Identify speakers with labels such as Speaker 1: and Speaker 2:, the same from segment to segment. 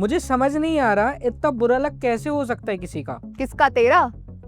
Speaker 1: मुझे समझ नहीं आ रहा इतना बुरा लक कैसे हो सकता है किसी का।
Speaker 2: किसका, तेरा?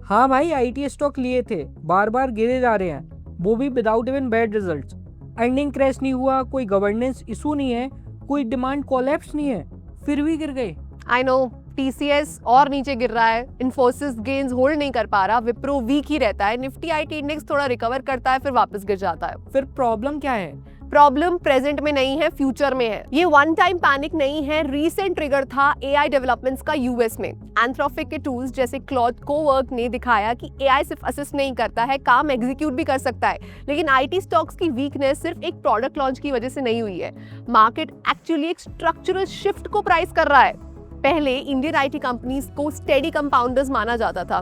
Speaker 1: हाँ भाई, आईटी स्टॉक लिए थे, बार बार गिरे जा रहे हैं, वो भी without even bad results. Earning crash नहीं हुआ, कोई गवर्नेंस इशू नहीं है, कोई डिमांड कोलैप्स नहीं है, फिर भी गिर गए।
Speaker 2: आई नो, टीसीएस और नीचे गिर रहा है, इन्फोसिस गेन्स होल्ड नहीं कर पा रहा, विप्रो वीक ही रहता है, निफ्टी आईटी इंडेक्स थोड़ा रिकवर करता है फिर वापस गिर जाता है।
Speaker 1: फिर प्रॉब्लम क्या है?
Speaker 2: प्रॉब्लम प्रेजेंट में नहीं है, फ्यूचर में है। ये वन टाइम पैनिक नहीं है, रीसेंट ट्रिगर था एआई डेवलपमेंट्स का यूएस में। एंथ्रोपिक के टूल्स जैसे क्लॉड कोवर्क ने दिखाया कि एआई सिर्फ असिस्ट नहीं करता है, काम एग्जीक्यूट भी कर सकता है। लेकिन आईटी स्टॉक्स की वीकनेस सिर्फ एक प्रोडक्ट लॉन्च की वजह से नहीं हुई है, मार्केट एक्चुअली एक स्ट्रक्चरल शिफ्ट को प्राइस कर रहा है। पहले इंडियन आईटी कंपनीज को स्टेडी कंपाउंडर्स माना जाता था,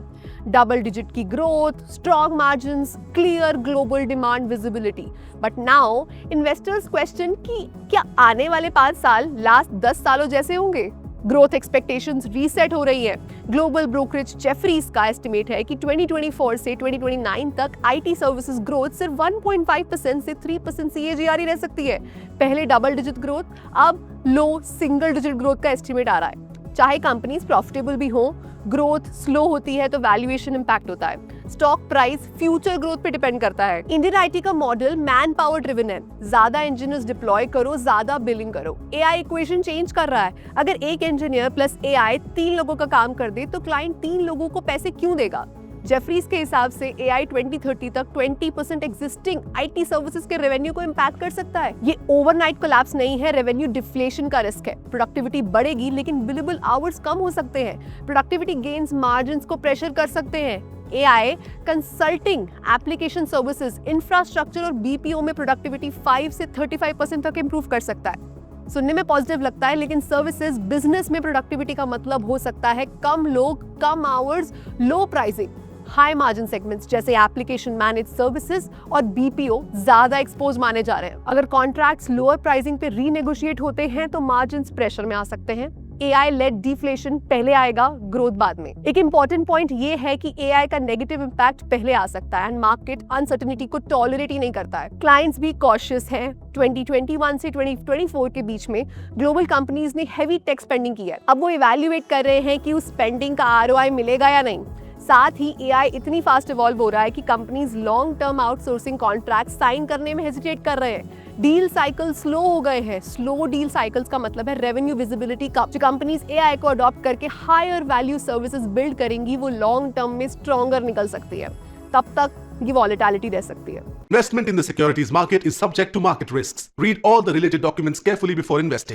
Speaker 2: डबल डिजिट की growth, strong margins, clear global demand visibility. But now investors question कि क्या आने वाले 5 साल लास्ट 10 सालों जैसे होंगे? ग्रोथ एक्सपेक्टेशंस रीसेट हो रही है। ग्लोबल ब्रोकरेज जेफरीज का एस्टिमेट है कि 2024 से 2029 तक आईटी सर्विसेज ग्रोथ सिर्फ 1.5% से 3% CAGR ही रह सकती है। पहले डबल डिजिट ग्रोथ, अब लो सिंगल डिजिट ग्रोथ का एस्टिमेट आ रहा है। चाहे कंपनीज प्रॉफिटेबल भी हो, ग्रोथ स्लो होती है तो वैल्यूएशन इंपैक्ट होता है। स्टॉक प्राइस फ्यूचर ग्रोथ पे डिपेंड करता है। इंडियन आईटी का मॉडल मैन पावर ड्रिवन है, ज्यादा इंजीनियर्स डिप्लॉय करो, ज्यादा बिलिंग करो। एआई इक्वेशन चेंज कर रहा है, अगर एक इंजीनियर प्लस एआई 3 लोगों का काम कर दे तो क्लाइंट 3 लोगों को पैसे क्यों देगा? जेफरीज के हिसाब से एआई 2030 तक 20% एग्जिस्टिंग आईटी सर्विसेज के रेवेन्यू को इंपैक्ट कर सकता है। ये ओवरनाइट कोलैप्स नहीं है, रेवेन्यू डिफ्लेशन का रिस्क है। प्रोडक्टिविटी बढ़ेगी लेकिन बिलेबल आवर्स कम हो सकते हैं। प्रोडक्टिविटी गेन्स मार्जिन्स को प्रेशर कर सकते हैं। AI, consulting, application services, infrastructure और बीपीओ में प्रोडक्टिविटी 5 से 35% तक इंप्रूव कर सकता है। सुनने में पॉजिटिव लगता है, लेकिन सर्विसेज बिजनेस में प्रोडक्टिविटी का मतलब हो सकता है कम लोग, कम hours, low pricing. High margin segments जैसे एप्लीकेशन मैनेज सर्विसेज और बीपीओ ज्यादा एक्सपोज माने जा रहे हैं। अगर कॉन्ट्रैक्ट्स लोअर प्राइसिंग पे रीनेगोशिएट होते हैं तो मार्जिन्स प्रेशर में आ सकते हैं। एआई लेड डिफ्लेशन पहले आएगा, ग्रोथ बाद में। एक इंपॉर्टेंट पॉइंट ये है कि एआई का नेगेटिव इंपैक्ट पहले आ सकता है एंड मार्केट अनसर्टेनिटी को टॉलरेट ही नहीं करता है। क्लाइंट्स भी कॉशियस हैं। 2021 से 2024 के बीच में ग्लोबल कंपनीज ने हेवी टेक स्पेंडिंग की है। अब वो इवैल्यूएट कर रहे हैं कि उस स्पेंडिंग का आरओआई मिलेगा या नहीं। साथ ही एआई इतनी फास्ट इवॉल्व हो रहा है कि companies long term outsourcing contract sign करने में हेजिटेट कर रहे हैं। डील साइकिल स्लो हो गए हैं। स्लो डील साइकिल्स का मतलब है रेवेन्यू विजिबिलिटी कम। जो कंपनीज एआई को अडॉप्ट करके हायर वैल्यू सर्विसेज बिल्ड करेंगी वो लॉन्ग टर्म में स्ट्रॉन्गर निकल सकती है, तब तक ये वॉलेटिलिटी रह सकती है।
Speaker 3: Investment in the securities market is subject to market risks. Read all the related documents carefully before investing.